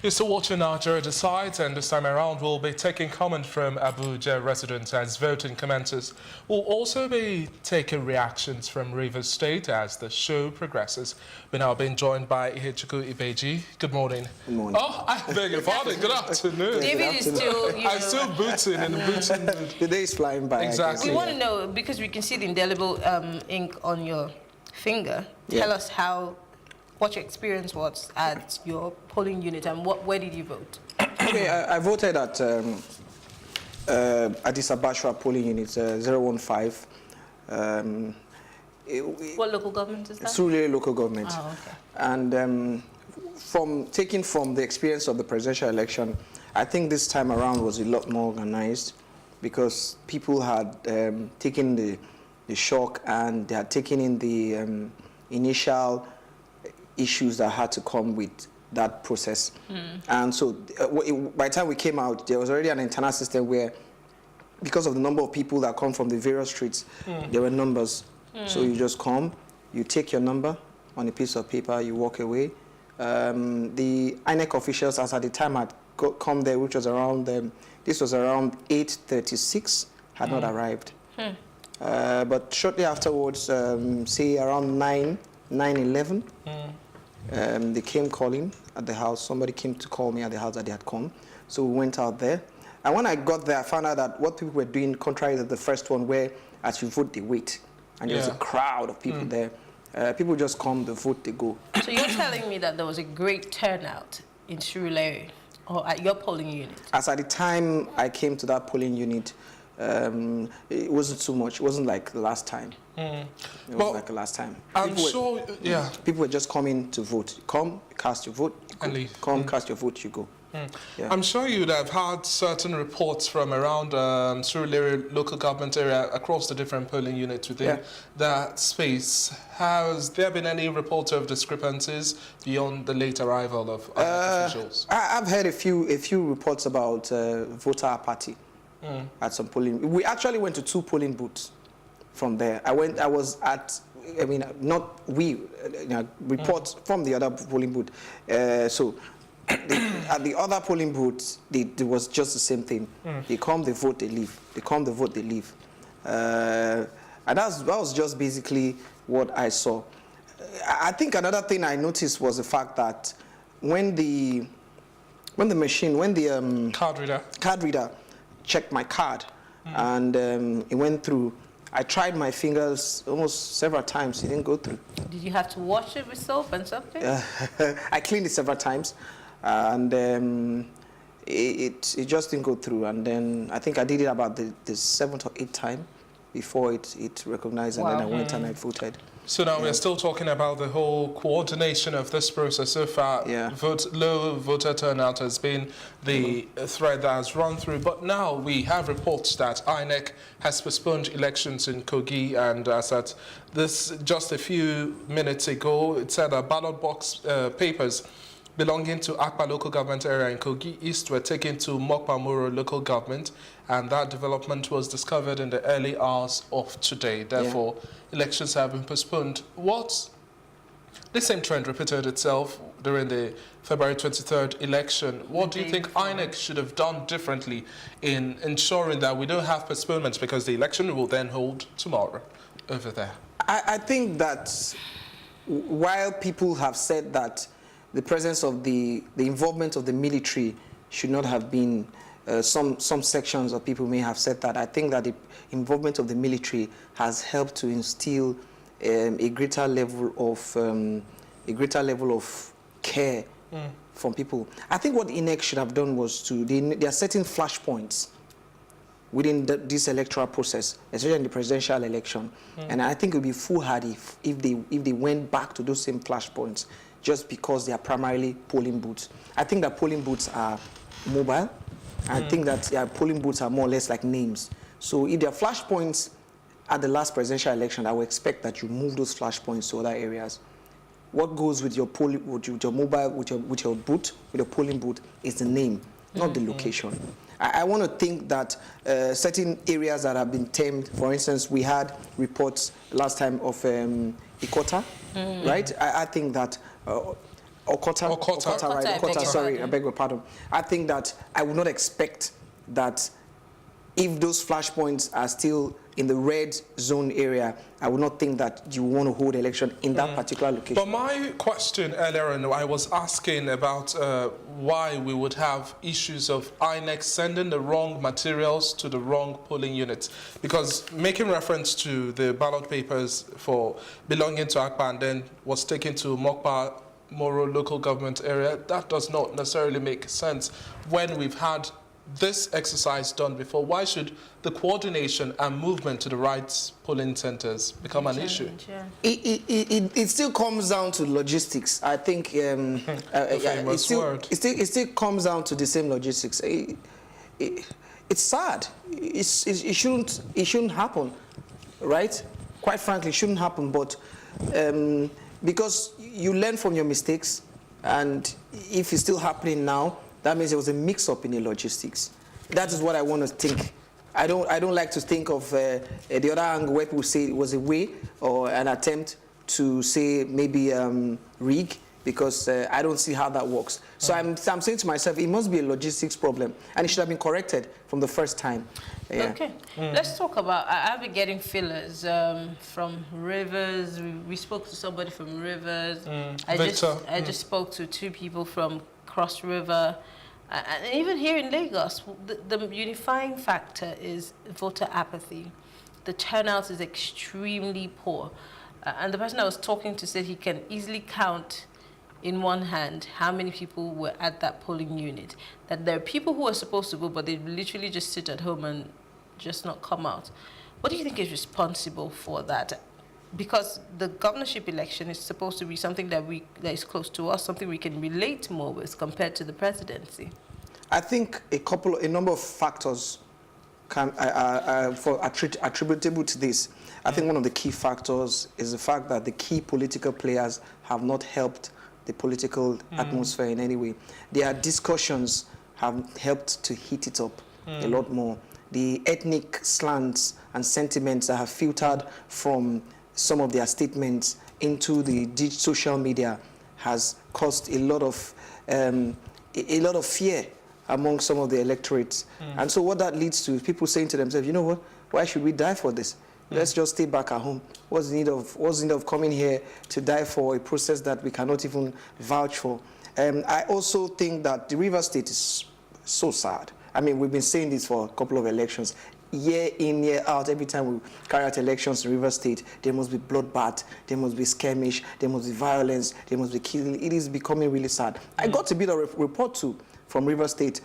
You're still watching Nigeria Decides, and this time around we'll be taking comment from Abuja residents as voting commences. We'll also be taking reactions from Rivers State as the show progresses. We're now being joined by Ihechukwu Ibeji. Good morning. Good morning. Oh, I beg your pardon. Good afternoon. David is still, I'm still booting in the booting mood. The day is flying by. Exactly. We want to know, because we can see the indelible ink on your finger. Yeah. Tell us what your experience was at your polling unit and where did you vote? Okay, I voted at Addis Abashwa polling unit 015. What local government is that? Surulere local government. Oh, okay. And taking from the experience of the presidential election, I think this time around was a lot more organized because people had taken the shock and they had taken in the initial issues that had to come with that process. And so by the time we came out, there was already an internal system where, because of the number of people that come from the various streets, there were numbers. So you just come, you take your number on a piece of paper, you walk away. The INEC officials, as at the time had come there, which was around, this was around 8:36, had not arrived. But shortly afterwards, say around 9:11, they came calling at the house. Somebody came to call me at the house that they had come. So we went out there. And when I got there, I found out that what people were doing, contrary to the first one, where as you vote, they wait. And there was a crowd of people there. People just come, they vote, they go. So you're telling me that there was a great turnout in Surulere or at your polling unit? As at the time I came to that polling unit, it wasn't too much. It wasn't like the last time. It was like the last time. People were just coming to vote. Come, cast your vote, you go. And leave. Come, cast your vote, you go. Yeah. I'm sure you'd have had certain reports from around Surulere local government area across the different polling units within that space. Has there been any reports of discrepancies beyond the late arrival of officials? I've heard a few reports about voter apathy at some polling. We actually went to 2 polling booths from there. Reports from the other polling booth. At the other polling booths, it was just the same thing. They come, they vote, they leave. They come, they vote, they leave. And that was just basically what I saw. I think another thing I noticed was the fact that when the card reader checked my card and it went through, I tried my fingers almost several times. It didn't go through. Did you have to wash it with soap and something? I cleaned it several times, and it just didn't go through. And then I think I did it about the 7th or 8th time before it recognized, and then I went and I voted. So now we're still talking about the whole coordination of this process. So far, low voter turnout has been the thread that has run through. But now we have reports that INEC has postponed elections in Kogi, and as at this just a few minutes ago, it said that ballot box papers belonging to Akpa local government area in Kogi East were taken to Mokpamuro local government, and that development was discovered in the early hours of today. Therefore, elections have been postponed. This same trend repeated itself during the February 23rd election. What do you think INEC should have done differently in ensuring that we don't have postponements, because the election will then hold tomorrow over there? I think that while people have said that the presence of the involvement of the military should not have been, some sections of people may have said that. I think that the involvement of the military has helped to instill a greater level of care from people. I think what INEC should have done was there are certain flashpoints within this electoral process, especially in the presidential election, and I think it would be foolhardy if they went back to those same flashpoints just because they are primarily polling booths. I think that polling booths are mobile. I think that polling booths are more or less like names. So if there are flashpoints at the last presidential election, I would expect that you move those flashpoints to other areas. What goes with your mobile, with your booth, with your polling booth, is the name, not the location. I want to think that certain areas that have been tamed, for instance, we had reports last time of Ikota, right? I think that Okota, sorry, I beg your pardon. I think that I would not expect that if those flashpoints are still in the red zone area, I would not think that you want to hold election in that particular location. But my question earlier on, I was asking about why we would have issues of INEC sending the wrong materials to the wrong polling units. Because making reference to the ballot papers for belonging to ACPA and then was taken to Mokpa Moro local government area, that does not necessarily make sense when we've had this exercise done before. Why should the coordination and movement to the right polling centers become an issue? It still comes down to logistics. I think it still comes down to the same logistics. It's sad. It shouldn't happen, right? Quite frankly, it shouldn't happen. But because you learn from your mistakes, and if it's still happening now, that means there was a mix-up in the logistics. That is what I want to think. I don't like to think of the other angle where people say it was a way or an attempt to say maybe rig, because I don't see how that works. So I'm saying to myself, it must be a logistics problem, and it should have been corrected from the first time. Yeah. Okay, let's talk about, I've been getting fillers from Rivers. We spoke to somebody from Rivers. I just spoke to 2 people from Cross River. And even here in Lagos, the unifying factor is voter apathy. The turnout is extremely poor. And the person I was talking to said he can easily count in one hand how many people were at that polling unit. That there are people who are supposed to go, but they literally just sit at home and just not come out. What do you think is responsible for that? Because the governorship election is supposed to be something that is close to us, something we can relate more with compared to the presidency. I think a number of factors can attributable to this. I think one of the key factors is the fact that the key political players have not helped the political atmosphere in any way. Their discussions have helped to heat it up a lot more. The ethnic slants and sentiments that have filtered from some of their statements into the social media has caused a lot of fear among some of the electorates. And so what that leads to is people saying to themselves, you know what, why should we die for this? Let's just stay back at home. What's the need of coming here to die for a process that we cannot even vouch for? I also think that the River State is so sad. I mean, we've been saying this for a couple of elections. Year in, year out, every time we carry out elections in River State, there must be bloodbath, there must be skirmish, there must be violence, there must be killing. It is becoming really sad. I got a bit of a report too from River State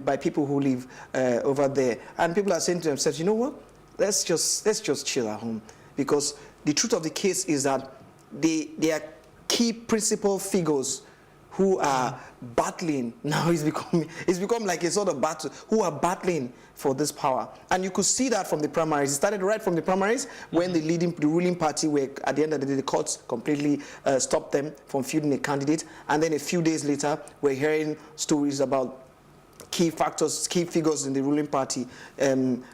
by people who live over there, and people are saying to themselves, you know what? Let's just chill at home, because the truth of the case is that they are key principal figures who are battling. Now it's become like a sort of battle, who are battling for this power. And you could see that from the primaries. It started right from the primaries when the ruling party were, at the end of the day, the courts completely stopped them from fielding a candidate. And then a few days later, we're hearing stories about key figures in the ruling party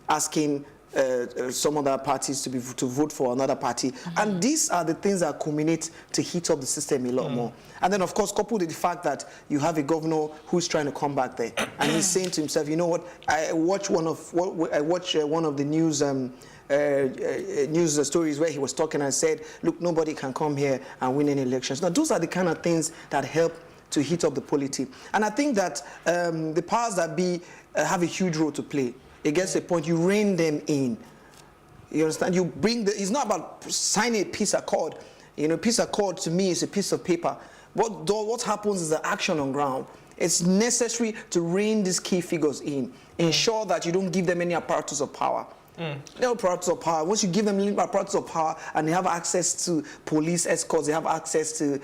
asking some other parties to vote for another party. And these are the things that culminate to heat up the system a lot more. And then, of course, coupled with the fact that you have a governor who's trying to come back there, and he's saying to himself, you know what, I watched one of the news stories where he was talking and said, look, nobody can come here and win any elections. Now, those are the kind of things that help to heat up the polity. And I think that the powers that be have a huge role to play. It gets to a point, you rein them in. You understand? You bring it's not about signing a peace accord. You know, peace accord to me is a piece of paper. What happens is the action on ground. It's necessary to rein these key figures in. Ensure that you don't give them any apparatus of power. No apparatus of power. Once you give them apparatus of power and they have access to police escorts, they have access to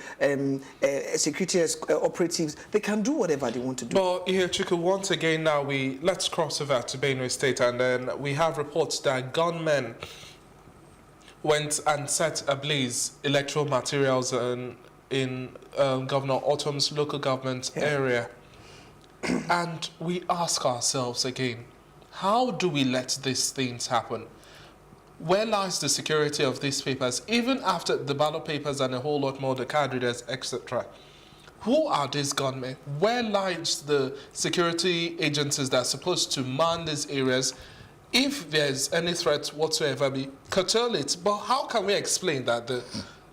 security operatives, they can do whatever they want to do. Well, Chiku, once again now let's cross over to Benue State, and then we have reports that gunmen went and set ablaze electoral materials in Governor Autumn's local government area. And we ask ourselves again, how do we let these things happen? Where lies the security of these papers, even after the ballot papers and a whole lot more, the card readers, etc.? Who are these gunmen? Where lies the security agencies that are supposed to man these areas? If there's any threat whatsoever, we curtail it. But how can we explain that the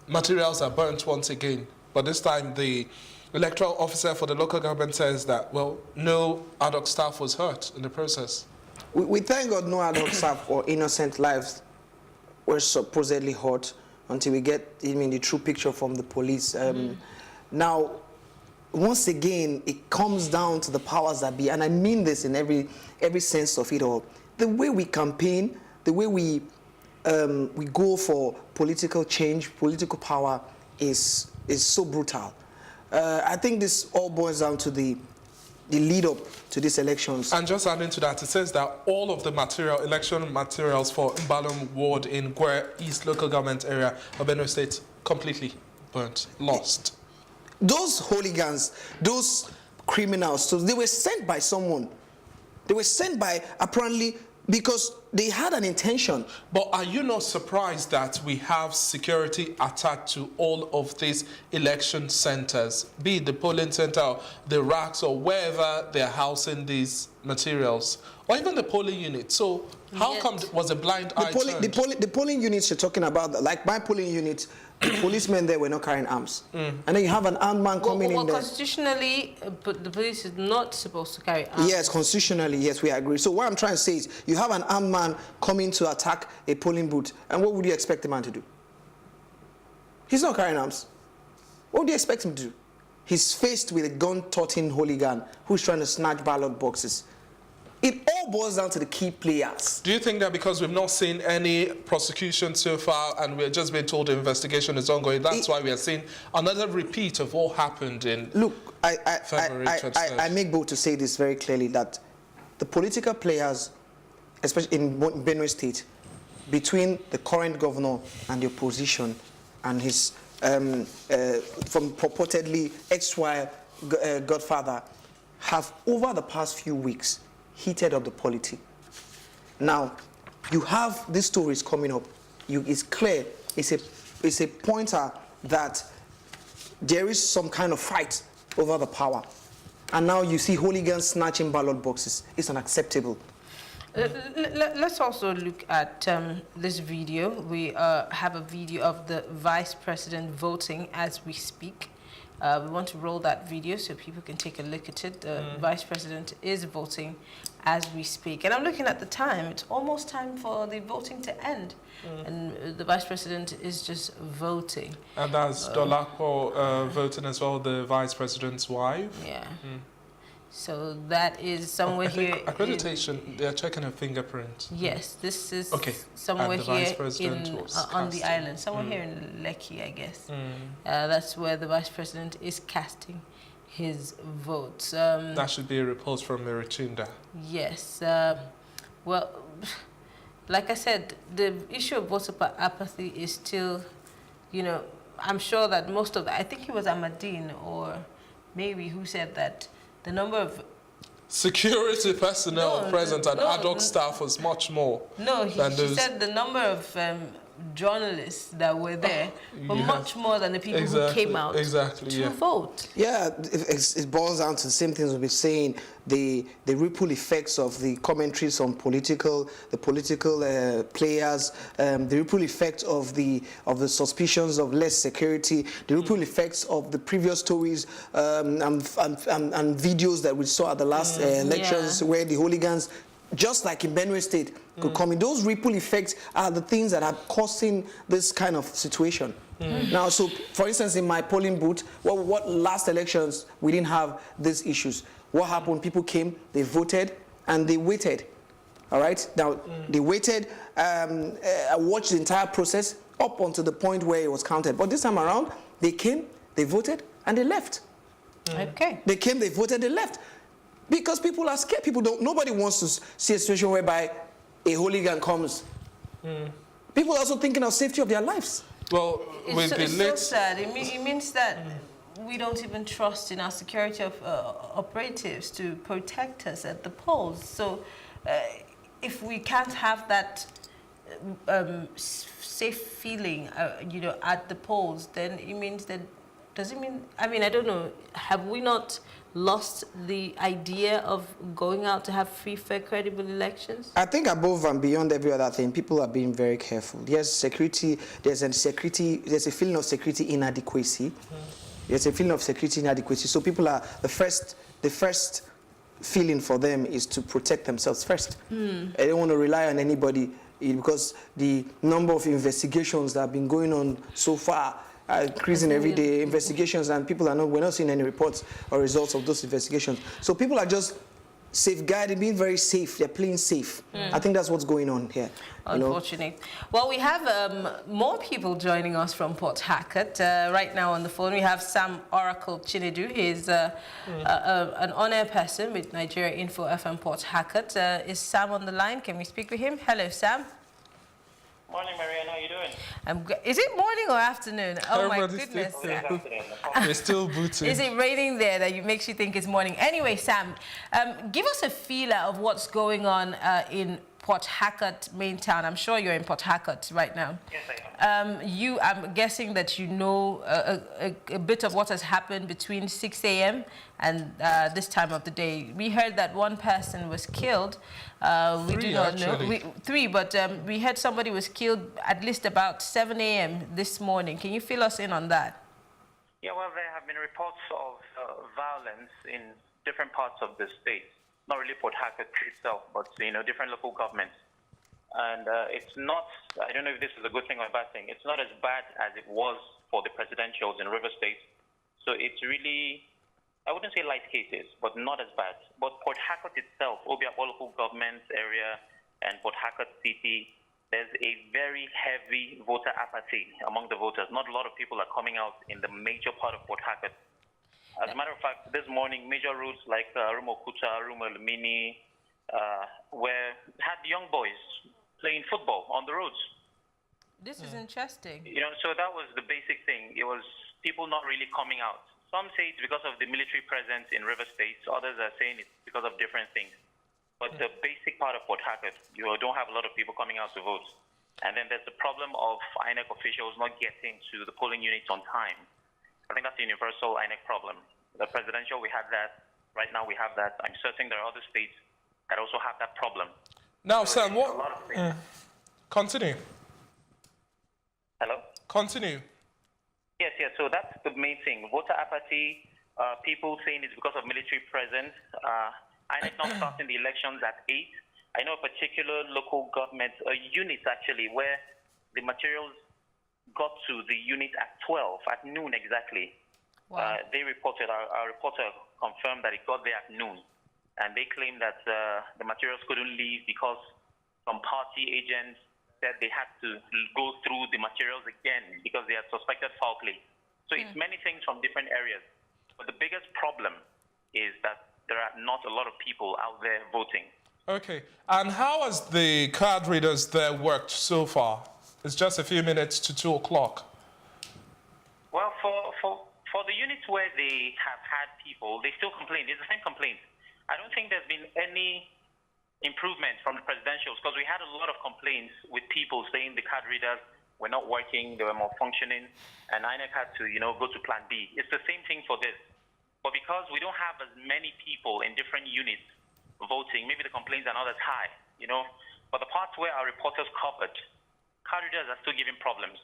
materials are burnt once again? But this time the electoral officer for the local government says that, well, no ad hoc staff was hurt in the process. We thank God no ad hoc staff or innocent lives were supposedly hurt until we get the true picture from the police. Now, once again, it comes down to the powers that be, and I mean this in every sense of it all. The way we campaign, the way we go for political change, political power is so brutal. I think this all boils down to the lead up to these elections. And just adding to that, it says that all of the election materials for Mbalum Ward in Gwer East local government area of Benue State completely burnt, lost. Those hooligans, those criminals, so they were sent by someone. They were sent by, apparently, because they had an intention. But are you not surprised that we have security attached to all of these election centers, be it the polling center, or the racks, or wherever they're housing these materials, or even the polling unit? So how come was a blind eye turned? The polling units you're talking about, like my polling unit, the policemen there were not carrying arms. And then you have an armed man coming in there. Constitutionally, but the police is not supposed to carry arms. Yes, constitutionally, yes, we agree. So what I'm trying to say is, you have an armed man coming to attack a polling booth, and what would you expect the man to do? He's not carrying arms. What would you expect him to do? He's faced with a gun-toting hooligan who's trying to snatch ballot boxes. It all boils down to the key players. Do you think that because we've not seen any prosecution so far and we're just being told the investigation is ongoing, that's why we are seeing another repeat of what happened in February 23rd? I make bold to say this very clearly, that the political players, especially in Benue State, between the current governor and the opposition and his from purportedly ex-wife godfather, have over the past few weeks heated up the polity. Now, you have these stories coming up. It's clear, it's a pointer that there is some kind of fight over the power. And now you see hooligans snatching ballot boxes. It's unacceptable. Let's also look at this video. We have a video of the vice president voting as we speak. We want to roll that video so people can take a look at it. The vice president is voting as we speak. And I'm looking at the time. It's almost time for the voting to end. And the vice president is just voting. And that's Dolapo voting as well, the vice president's wife? Yeah. So that is somewhere here. Accreditation, they're checking her fingerprint. Yes, this is here somewhere here on the island, somewhere here in Lekki, I guess. That's where the vice president is casting his votes. That should be a report from Merichinda. Yes. Well, like I said, the issue of voter apathy is still, I'm sure that most of I think it was Ahmadine or maybe who said that the number of security personnel present and ad hoc staff was much more. No, he said the number of journalists that were there were much more than the people who came out to vote. Yeah, it boils down to the same things we've been saying. The ripple effects of the commentaries on the political players, the ripple effects of the suspicions of less security, the ripple effects of the previous stories and videos that we saw at the last elections where the hooligans, just like in Benue State, could come in. Those ripple effects are the things that are causing this kind of situation. Now, so for instance, in my polling booth, what last elections we didn't have these issues. What happened? People came, they voted, and they waited. All right. Now they waited. I watched the entire process up until the point where it was counted. But this time around, they came, they voted, and they left. Okay. They came, they voted, they left. Because people are scared. Nobody wants to see a situation whereby a hooligan comes. People are also thinking of safety of their lives. Well, it's so sad. It means that we don't even trust in our security of operatives to protect us at the polls. So if we can't have that safe feeling, at the polls, then it means that does it mean, I mean, I don't know, have we not lost the idea of going out to have free, fair, credible elections? I think above and beyond every other thing, people are being very careful. There's security, there's a feeling of security inadequacy. There's a feeling of security inadequacy. So people are, the first feeling for them is to protect themselves first. They don't want to rely on anybody because the number of investigations that have been going on so far are increasing every day, investigations, and people are not, we're not seeing any reports or results of those investigations. So people are just safeguarding, being very safe, they're playing safe. I think that's what's going on here. Unfortunate. Well, we have more people joining us from Port Harcourt. Right now on the phone, we have Sam Oracle Chinedu. He's an on-air person with Nigeria Info FM Port Harcourt. Is Sam on the line? Can we speak with him? Hello, Sam. Morning, Marianne. How are you doing? Is it morning or afternoon? Oh, my goodness. We're still booting. Is it raining there that makes you think it's morning? Anyway, Sam, give us a feeler of what's going on in Port Harcourt main town. I'm sure you're in Port Harcourt right now. Yes, I am. I'm guessing that you know a bit of what has happened between 6 a.m. and this time of the day. We heard that one person was killed. We do not know. Three, but we heard somebody was killed at least about 7 a.m. this morning. Can you fill us in on that? Yeah, well, there have been reports of violence in different parts of the state. Not really Port Harcourt itself, but, different local governments. And it's not, I don't know if this is a good thing or a bad thing, it's not as bad as it was for the presidentials in River State. So it's really, I wouldn't say light cases, but not as bad. But Port Harcourt itself, Obiakpo local government area and Port Harcourt city, there's a very heavy voter apathy among the voters. Not a lot of people are coming out in the major part of Port Harcourt. As a matter of fact, this morning, major routes like Rumo Kuta, Rumo Lumini, where had young boys playing football on the roads. This is interesting. So that was the basic thing. It was people not really coming out. Some say it's because of the military presence in River State. Others are saying it's because of different things. But the basic part of Port Harcourt, you don't have a lot of people coming out to vote. And then there's the problem of INEC officials not getting to the polling units on time. I think that's a universal INEC problem. The presidential, we had that. Right now, we have that. I'm certain there are other states that also have that problem. Now, so Sam, what? Continue. Hello? Continue. Yes. So that's the main thing. Voter apathy, people saying it's because of military presence. INEC not starting the elections at 8. I know a particular local government, a unit actually, where the materials got to the unit at 12, at noon exactly. Wow. They reported, our reporter confirmed that it got there at noon. And they claimed that the materials couldn't leave because some party agents said they had to go through the materials again because they had suspected foul play. So it's many things from different areas. But the biggest problem is that there are not a lot of people out there voting. Okay. And how has the card readers there worked so far? It's just a few minutes to 2 o'clock. Well, for the units where they have had people, they still complain. It's the same complaint. I don't think there's been any improvement from the presidentials because we had a lot of complaints with people saying the card readers were not working, they were malfunctioning, and INEC had to, go to plan B. It's the same thing for this. But because we don't have as many people in different units voting, maybe the complaints are not as high, But the parts where our reporters covered, card readers are still giving problems.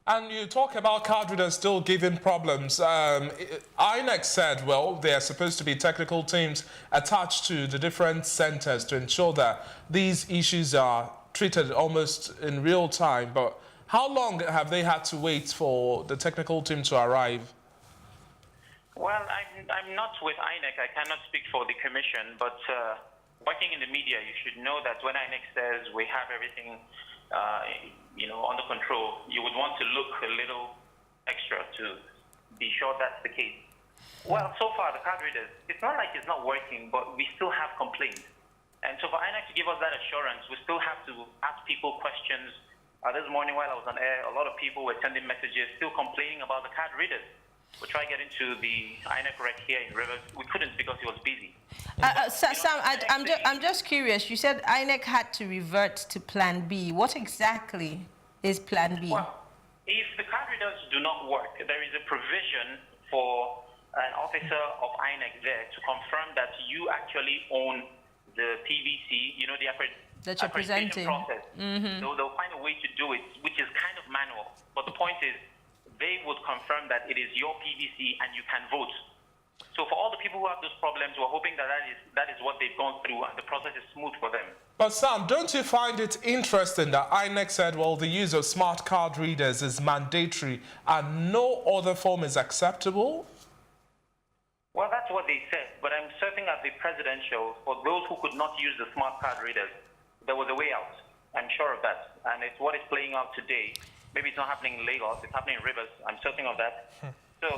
And you talk about card readers still giving problems. INEC said, well, there are supposed to be technical teams attached to the different centers to ensure that these issues are treated almost in real time. But how long have they had to wait for the technical team to arrive? Well, I'm not with INEC. I cannot speak for the commission. But working in the media, you should know that when INEC says we have everything under control, you would want to look a little extra to be sure that's the case. Well, so far, the card readers, it's not like it's not working, but we still have complaints. And so for INEC to give us that assurance, we still have to ask people questions. This morning while I was on air, a lot of people were sending messages, still complaining about the card readers. We tried getting to the INEC rec here in Rivers. We couldn't because he was busy. Sam, I'm just curious. You said INEC had to revert to Plan B. What exactly is Plan B? Well, if the card readers do not work, there is a provision for an officer of INEC there to confirm that you actually own the PVC, you know, the accreditation process. So they'll find a way to do it, which is kind of manual. But the point is, they would confirm that it is your PVC and you can vote. So for all the people who have those problems, we're hoping that that is what they've gone through and the process is smooth for them. But Sam, don't you find it interesting that INEC said, well, the use of smart card readers is mandatory and no other form is acceptable? Well, that's what they said, but I'm certain at the presidential, for those who could not use the smart card readers, there was a way out. I'm sure of that. And it's what is playing out today. Maybe it's not happening in Lagos, it's happening in Rivers. I'm certain of that. So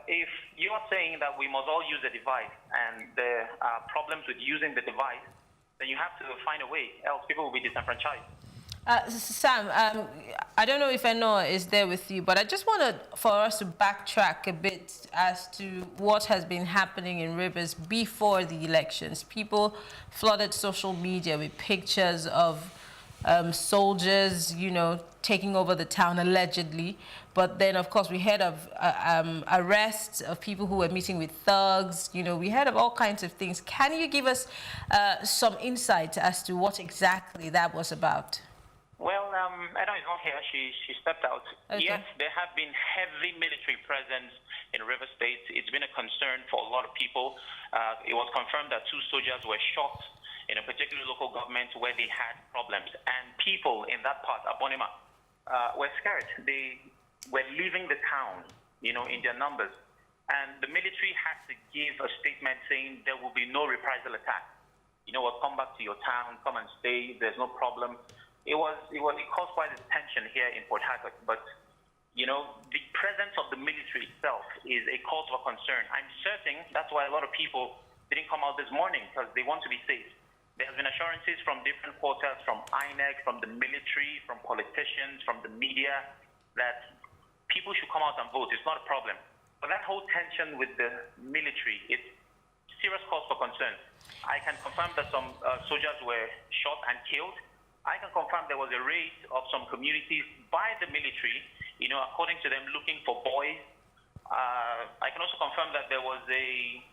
if you are saying that we must all use a device and there are problems with using the device, then you have to find a way, else people will be disenfranchised. Sam, I don't know if Enoa is there with you, but I just wanted for us to backtrack a bit as to what has been happening in Rivers before the elections. People flooded social media with pictures of soldiers, you know, taking over the town allegedly. But then, of course, we heard of arrests of people who were meeting with thugs. You know, we heard of all kinds of things. Can you give us some insight as to what exactly that was about? Well, Anna is not here. She stepped out. Okay. Yes, there have been heavy military presence in River State. It's been a concern for a lot of people. It was confirmed that 2 soldiers were shot in a particular local government where they had problems. And people in that part, Abonima, were scared. They were leaving the town, you know, in their numbers. And the military had to give a statement saying there will be no reprisal attack. You know what, come back to your town, come and stay, there's no problem. It caused quite a tension here in Port Harcourt, but you know, the presence of the military itself is a cause for concern. I'm certain that's why a lot of people didn't come out this morning, because they want to be safe. There have been assurances from different quarters, from INEC, from the military, from politicians, from the media, that people should come out and vote. It's not a problem. But that whole tension with the military, it's serious cause for concern. I can confirm that some soldiers were shot and killed. I can confirm there was a raid of some communities by the military, you know, according to them, looking for boys. I can also confirm that there was a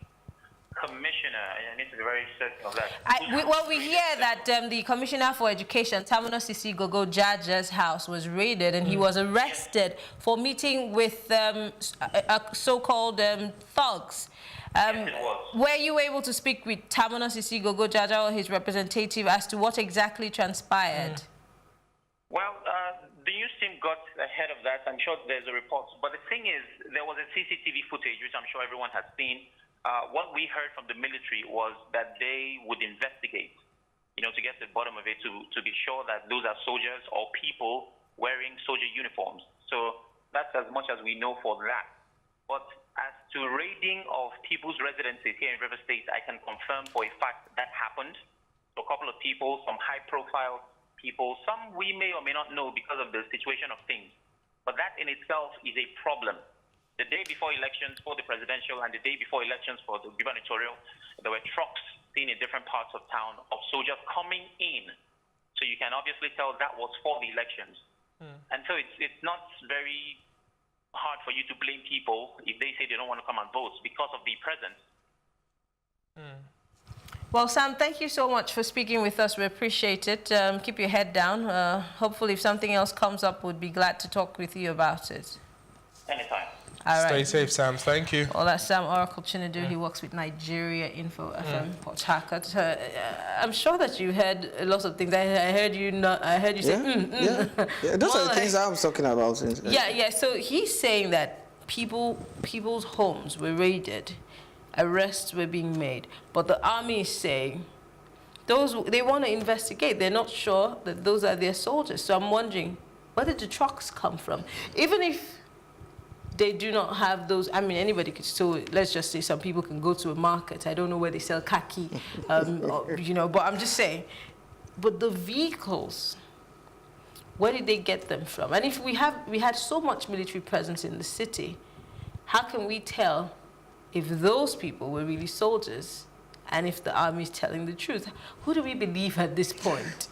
commissioner, I need to be very certain of that. We hear that the Commissioner for Education, Tamino Sisi Gogo Jaja's house was raided and he was arrested for meeting with so-called thugs. Yes, it was. Were you able to speak with Tamino Sisi Gogo Jaja or his representative as to what exactly transpired? Well, the news team got ahead of that. I'm sure there's a report. But the thing is, there was a CCTV footage, which I'm sure everyone has seen. What we heard from the military was that they would investigate, you know, to get to the bottom of it, to be sure that those are soldiers or people wearing soldier uniforms. So that's as much as we know for that. But as to raiding of people's residences here in River State, I can confirm for a fact that happened. So a couple of people, some high-profile people, some we may or may not know because of the situation of things. But that in itself is a problem. The day before elections for the presidential and the day before elections for the gubernatorial, there were trucks seen in different parts of town of soldiers coming in. So you can obviously tell that was for the elections. And so it's not very hard for you to blame people if they say they don't want to come and vote because of the presence. Well, Sam, thank you so much for speaking with us. We appreciate it. Keep your head down. Hopefully, if something else comes up, we'd be glad to talk with you about it. Anytime. All right. Stay safe, Sam. Thank you. Well, that's Sam Oracle Chinedu. He works with Nigeria Info FM, Port Harcourt. I'm sure that you heard a lot of things. I heard you say, Yeah, those are the things I was talking about. Yeah. So he's saying that people's homes were raided, arrests were being made, but the army is saying they want to investigate. They're not sure that those are their soldiers. So I'm wondering, where did the trucks come from? Even if they do not have those. I mean, anybody could still, let's just say some people can go to a market. I don't know where they sell khaki, you know, but I'm just saying. But the vehicles, where did they get them from? And if we had so much military presence in the city, how can we tell if those people were really soldiers and if the army is telling the truth? Who do we believe at this point?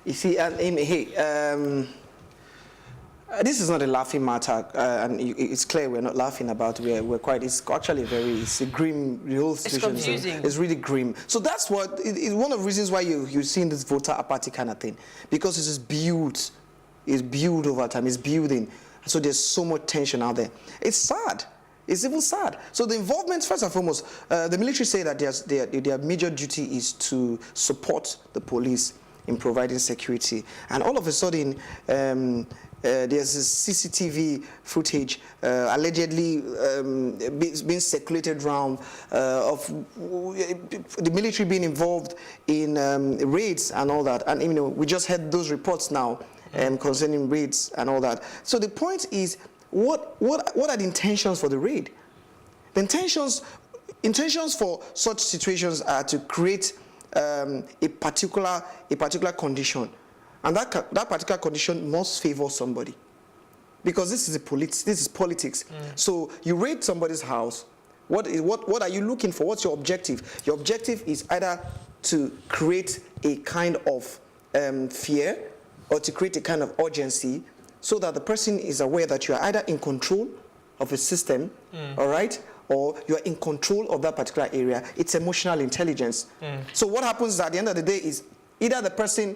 You see, Amy, hey, This is not a laughing matter, and it's clear we're not laughing about it. We're quite, it's actually it's a grim, the whole situation. It's confusing. It's really grim. So that's what, it's one of the reasons why you're seeing this voter apathy kind of thing, because it's built over time, it's building. So there's so much tension out there. It's sad. It's even sad. So the involvement, first and foremost, the military say that their major duty is to support the police in providing security. And all of a sudden, there's this CCTV footage allegedly being circulated around of the military being involved in raids and all that. And we just had those reports now concerning raids and all that. So the point is, what are the intentions for the raid? The intentions for such situations are to create a particular condition. And that particular condition must favor somebody, because this is politics. So you raid somebody's house. What are you looking for? What's your objective? Your objective is either to create a kind of fear, or to create a kind of urgency, so that the person is aware that you are either in control of a system, all right, or you are in control of that particular area. It's emotional intelligence. So what happens at the end of the day is either the person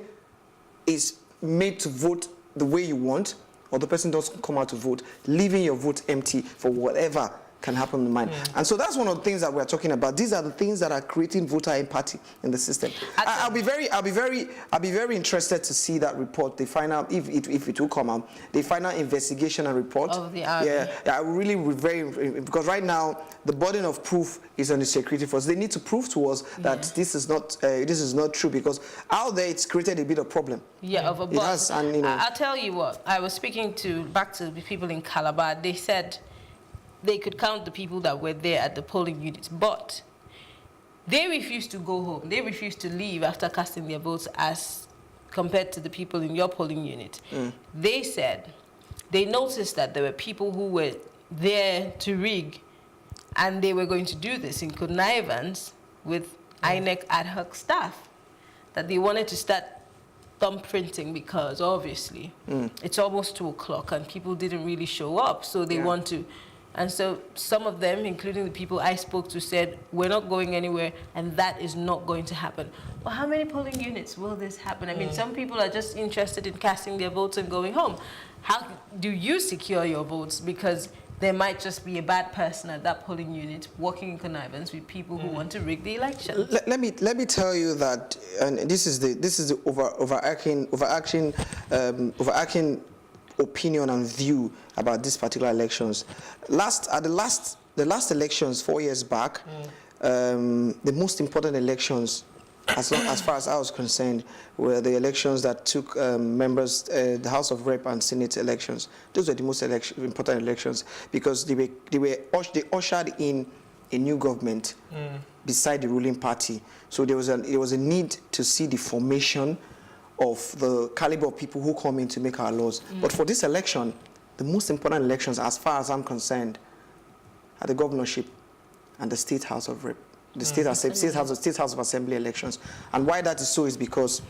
is made to vote the way you want, or the person doesn't come out to vote, leaving your vote empty for whatever can happen in the mind. And so that's one of the things that we're talking about. These are the things that are creating voter empathy in the system. I'll be very interested to see that report, the final, if it will come out, the final investigation and report of the army. Yeah, I really because right now the burden of proof is on the security force. They need to prove to us that this is not true, because out there it's created a bit of problem. Yeah, of a it has, and I'll tell you what. I was speaking back to the people in Calabar. They said they could count the people that were there at the polling units, but they refused to go home. They refused to leave after casting their votes as compared to the people in your polling unit. They said they noticed that there were people who were there to rig, and they were going to do this in connivance with INEC ad hoc staff, that they wanted to start thumbprinting because obviously it's almost 2 o'clock and people didn't really show up, so they want to. And so some of them, including the people I spoke to, said, we're not going anywhere, and that is not going to happen. Well, how many polling units will this happen? I mean, some people are just interested in casting their votes and going home. How do you secure your votes? Because there might just be a bad person at that polling unit working in connivance with people who want to rig the election. Let me tell you that, and this is the overarching opinion and view about these particular elections. The last elections 4 years back, the most important elections, as far as I was concerned, were the elections that took members, the House of Rep and Senate elections. Those were the most important elections, because they ushered in a new government beside the ruling party. So there was a need to see the formation of the caliber of people who come in to make our laws. But for this election, the most important elections, as far as I'm concerned, are the governorship and the State House of Rep, the State House of Assembly elections. And why that is so is because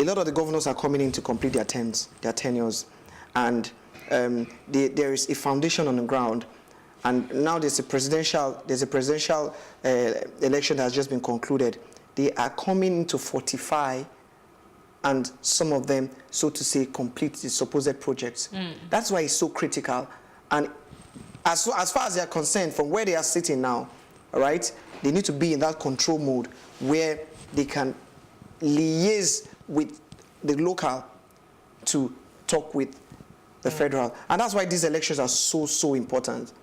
a lot of the governors are coming in to complete their tenures, and there is a foundation on the ground. And now there's a presidential election that has just been concluded. They are coming to fortify, and some of them, so to say, complete the supposed projects. That's why it's so critical. And as far as they are concerned, from where they are sitting now, all right, they need to be in that control mode where they can liaise with the local to talk with the federal. And that's why these elections are so important.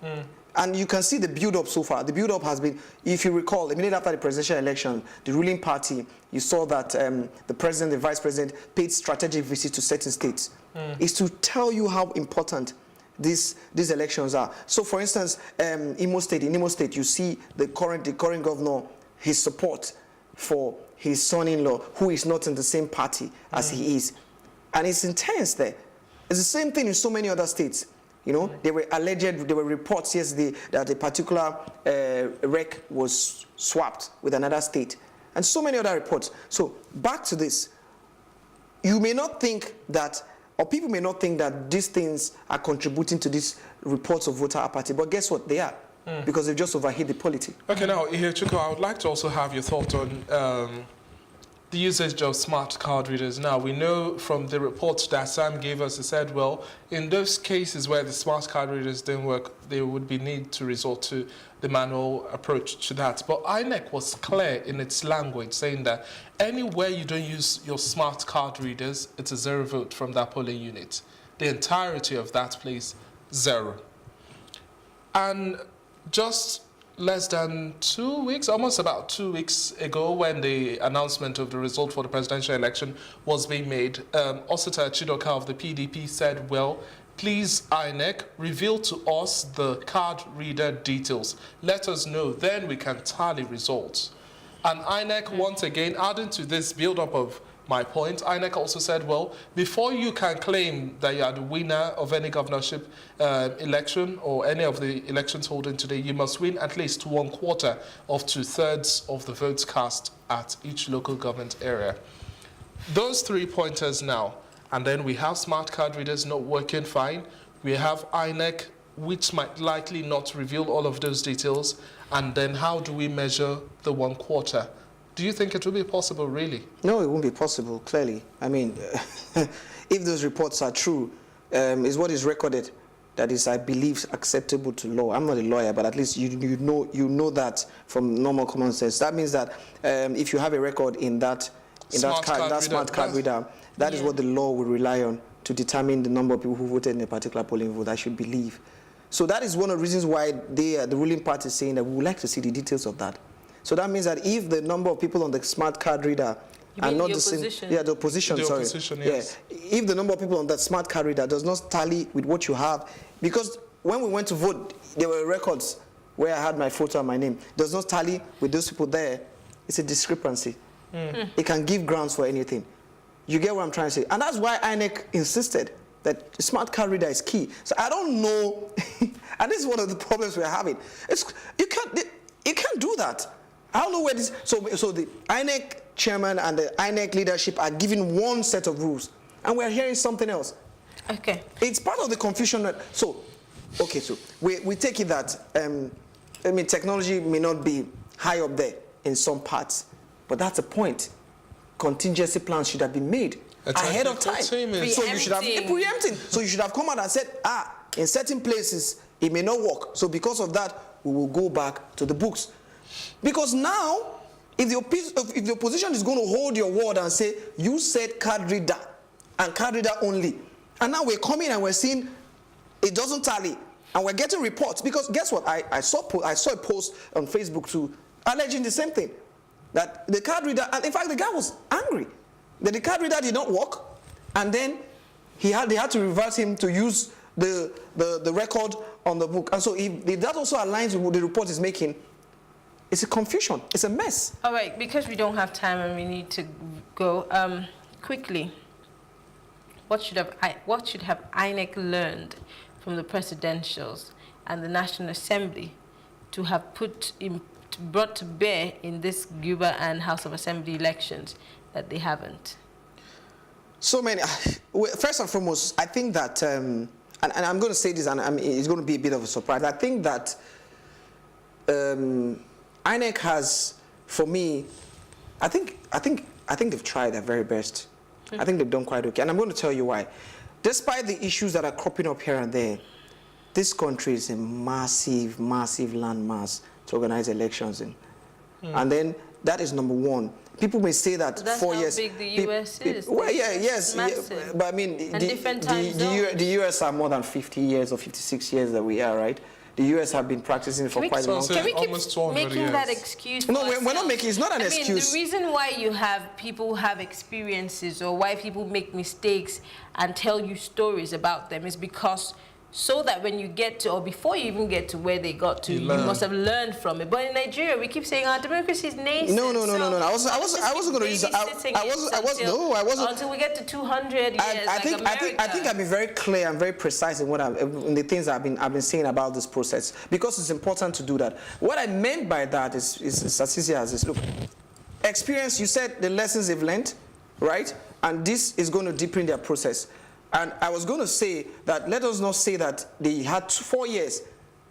And you can see the build-up so far. The build-up has been, if you recall, immediately after the presidential election, the ruling party, you saw that the president, the vice president, paid strategic visits to certain states. It's to tell you how important these elections are. So, for instance, in Imo State, you see the current governor, his support for his son-in-law, who is not in the same party as he is. And it's intense there. It's the same thing in so many other states. You know, there were reports yesterday that a particular wreck was swapped with another state, and so many other reports. So back to this, you may not think that or people may not think that these things are contributing to these reports of voter apathy, but guess what? They are, because they've just overhit the polity. Okay, now, Ihechukwu, I would like to also have your thought on the usage of smart card readers. Now, we know from the reports that Sam gave us, he said, well, in those cases where the smart card readers didn't work, there would be need to resort to the manual approach to that. But INEC was clear in its language, saying that anywhere you don't use your smart card readers, it's a 0 vote from that polling unit. The entirety of that place, 0. And just less than 2 weeks, almost about 2 weeks ago, when the announcement of the result for the presidential election was being made, Osita Chidoka of the PDP said, well, please, INEC, reveal to us the card reader details. Let us know, then we can tally results. And INEC, once again, adding to this build-up of my point, INEC also said, well, before you can claim that you are the winner of any governorship election or any of the elections holding today, you must win at least 1/4 of 2/3 of the votes cast at each local government area. Those 3 pointers now, and then we have smart card readers not working fine. We have INEC, which might likely not reveal all of those details. And then how do we measure the 1/4? Do you think it will be possible, really? No, it won't be possible, clearly. I mean, if those reports are true, is what is recorded that is, I believe, acceptable to law. I'm not a lawyer, but at least you know that from normal common sense. That means that if you have a record in that smart card reader, that is what the law will rely on to determine the number of people who voted in a particular polling vote, I should believe. So that is one of the reasons why the ruling party is saying that we would like to see the details of that. So that means that if the number of people on the smart card reader are not the same, the opposition, yes. If the number of people on that smart card reader does not tally with what you have, because when we went to vote, there were records where I had my photo and my name, does not tally with those people there, it's a discrepancy. It can give grounds for anything. You get what I'm trying to say? And that's why INEC insisted that the smart card reader is key. So I don't know, and this is one of the problems we're having. You can't do that. I don't know where this. So the INEC chairman and the INEC leadership are giving one set of rules, and we're hearing something else. Okay. It's part of the confusion. So we take it that I mean, technology may not be high up there in some parts, but that's the point. Contingency plans should have been made ahead of time. So you should have preempting. So you should have come out and said, in certain places it may not work. So because of that, we will go back to the books. Because now, if the opposition is going to hold your word and say, you said card reader and card reader only, and now we're coming and we're seeing it doesn't tally, and we're getting reports, because guess what? I saw a post on Facebook too, alleging the same thing, that the card reader, and in fact the guy was angry that the card reader did not work, and then they had to reverse him to use the record on the book. And so if that also aligns with what the report is making, it's a confusion. It's a mess. All right, because we don't have time and we need to go quickly. What should have INEC learned from the presidentials and the National Assembly to have brought to bear in this Guba and House of Assembly elections that they haven't? So many. First and foremost, I think that, and I'm going to say this, and it's going to be a bit of a surprise. I think that INEC has, for me, I think they've tried their very best. I think they've done quite okay, and I'm going to tell you why. Despite the issues that are cropping up here and there, this country is a massive, massive landmass to organize elections in. And then that is number one. People may say that that's 4 years. How big the US is. Well, yes, but I mean, the US are more than 50 years or 56 years that we are, right? The US have been practicing for quite a long time. Can we keep making that excuse for ourselves? We're not making, it's not an excuse. The reason why you have people have experiences or why people make mistakes and tell you stories about them is because so that when you get to, or before you even get to where they got to, you must have learned from it. But in Nigeria, we keep saying our democracy is nascent. No. I wasn't going to use. I wasn't. Until we get to 200 years. I think I've been very clear and very precise in in the things I've been saying about this process, because it's important to do that. What I meant by that is as easy as this. Look, experience. You said the lessons they've learned, right? And this is going to deepen their process. And I was going to say that let us not say that they had 4 years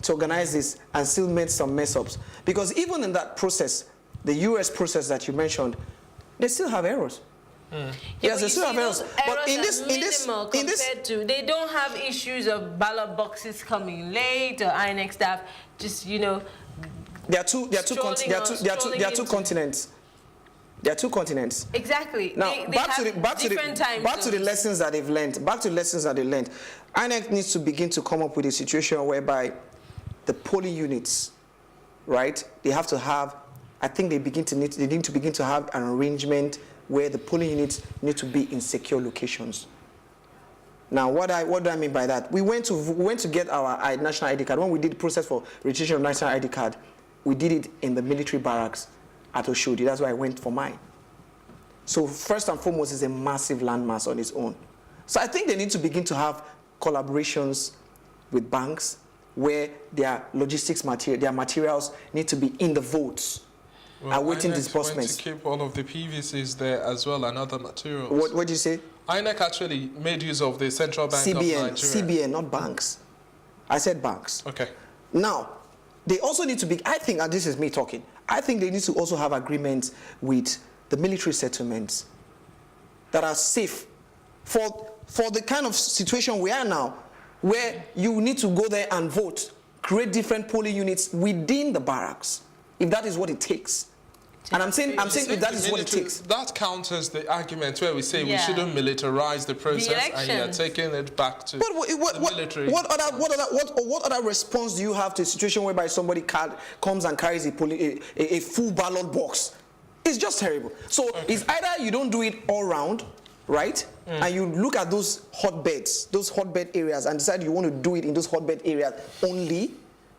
to organize this and still made some mess-ups. Because even in that process, the US process that you mentioned, they still have errors. Yes, they still have errors. But in this, they don't have issues of ballot boxes coming late or INEC staff just, you know. There are two continents. There are two continents. Exactly. Now, back to the lessons that they've learned. Back to the lessons that they learned. INEC needs to begin to come up with a situation whereby the polling units, right? They have to have. I think they need to begin to have an arrangement where the polling units need to be in secure locations. Now, what do I mean by that? We went to get our national ID card. When we did the process for registration of national ID card, we did it in the military barracks at Oshodi. That's why I went for mine. So first and foremost, it's a massive landmass on its own. So I think they need to begin to have collaborations with banks where their logistics their materials need to be in the votes, awaiting disbursements. To keep all of the PVCs there as well and other materials. What did you say? INEC actually made use of the Central Bank of Nigeria. CBN, not banks. I said banks. Okay. Now, they also need to be, I think, and this is me talking, I think they need to also have agreements with the military settlements that are safe for the kind of situation we are now, where you need to go there and vote, create different polling units within the barracks, if that is what it takes. And I'm saying if that is what it takes. That counters the argument where we say we shouldn't militarize the process, and you're taking it back to the military. What other response do you have to a situation whereby somebody comes and carries a full ballot box? It's just terrible. So it's either you don't do it all round, right? And you look at those hotbeds, those hotbed areas, and decide you want to do it in those hotbed areas only,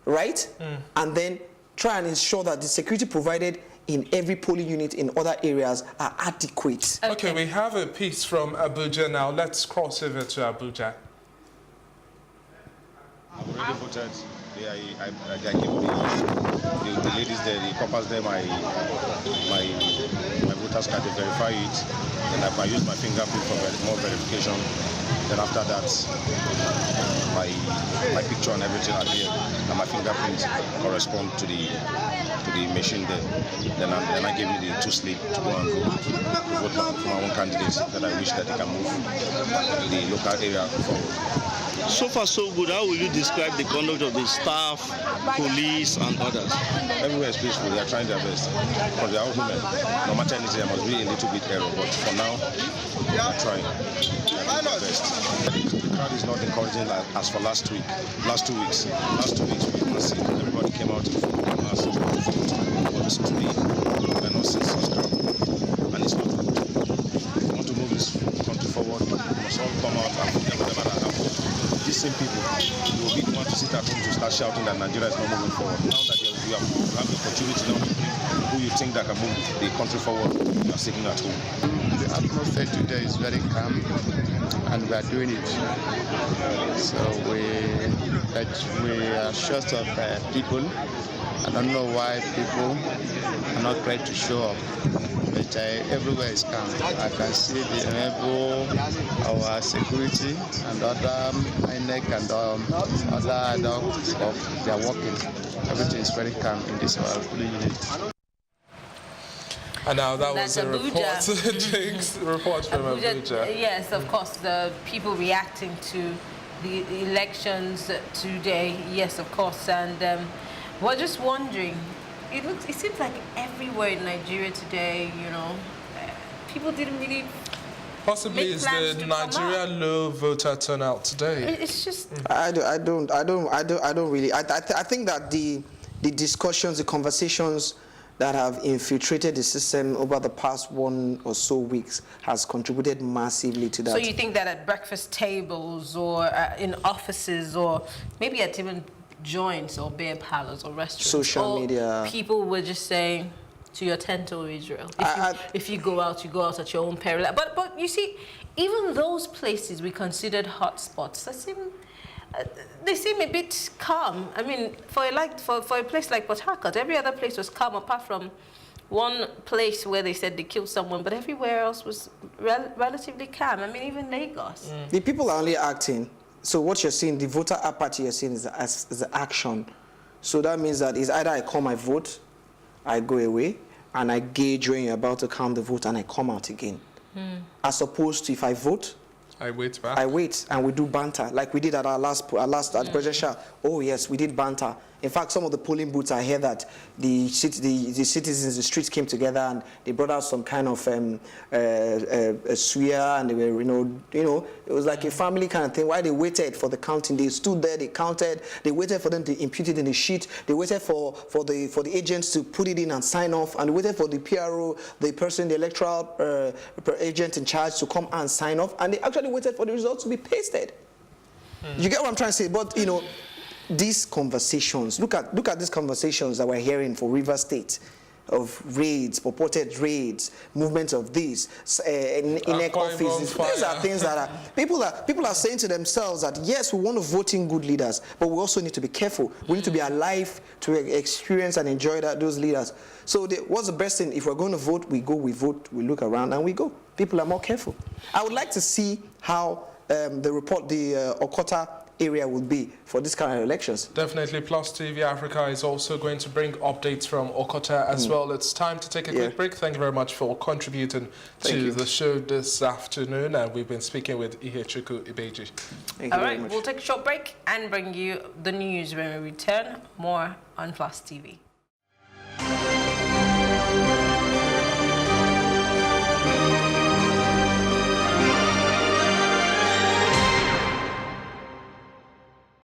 right? And then try and ensure that the security provided in every polling unit in other areas are adequate. Okay, we have a piece from Abuja now. Let's cross over to Abuja. I've already voted. I gave the ladies there, the coppers there, my voters card, they verify it. Then I use my fingerprint for more verification. Then after that, my picture and everything appear, and my fingerprint correspond to the machine there. Then I gave me the 2 slip to go and vote for my own candidate that I wish that they can move the local area forward. So far, so good. How will you describe the conduct of the staff, police, and others? Everywhere is peaceful. They are trying their best. Because they are all human. No matter anything, there must be a little bit error. But for now, they are trying. They are doing their best. The crowd is not encouraging as for last 2 weeks. Last 2 weeks, we see everybody came out in full mass to vote. But today, we are not seeing such crowd. And it's not good. If we want to move this country forward, we must all come out and forget whatever that happened. These same people, you will be the one to sit at home to start shouting that Nigeria is not moving forward. Now that you have the opportunity now to bring who you think that can move the country forward, you are sitting at home. The atmosphere today is very calm, and we are doing it. So we are short of people. I don't know why people are not ready to show up. But everywhere is calm. I can see the enable, our security, and other INEC and other stuff. They are working. Everything is very calm in this polling unit. And now that was a report. Report from Abuja. Yes, of course, the people reacting to the elections today. Yes, of course, and we're just wondering. It seems like everywhere in Nigeria today, you know, people didn't really. Possibly it's the Nigeria low voter turnout today. It's just. I don't really. I think that the discussions, the conversations that have infiltrated the system over the past 1 or so weeks has contributed massively to that. So you think that at breakfast tables or in offices or maybe at even joints or beer parlors or restaurants, social media, people were just saying to your tent, O Israel, if you go out, you go out at your own peril. But you see, even those places we considered hot spots, they seem a bit calm. I mean, for a place like Port Harcourt, every other place was calm apart from one place where they said they killed someone, but everywhere else was relatively calm. I mean, even Lagos. The people are only acting. So what you're seeing, the voter apathy you're seeing is the action. So that means that it's either I call my vote, I go away, and I gauge when you're about to count the vote, and I come out again. As opposed to if I vote, I wait back. I wait, and we do banter, like we did at our last presidential. Oh yes, we did banter. In fact, some of the polling booths, I hear that the citizens, the streets came together and they brought out some kind of a swear, and they were, it was like a family kind of thing. While they waited for the counting, they stood there, they counted, they waited for them to impute it in the sheet, they waited for the agents to put it in and sign off, and they waited for the PRO, the electoral agent in charge, to come and sign off, and they actually waited for the results to be pasted. You get what I'm trying to say? But these conversations, look at these conversations that we're hearing for Rivers State, of raids, purported raids, movements of these, INEC offices. These are things that people are saying to themselves that yes, we want to vote in good leaders, but we also need to be careful. We need to be alive to experience and enjoy those leaders. So what's the best thing? If we're going to vote, we vote, we look around and we go. People are more careful. I would like to see how the Okota area would be for this kind of elections. Definitely. Plus TV Africa is also going to bring updates from Okota as well. It's time to take a quick break. Thank you very much for contributing to the show this afternoon, and we've been speaking with Ihechukwu Ibeji. All right, we'll take a short break and bring you the news when we return. More on Plus TV.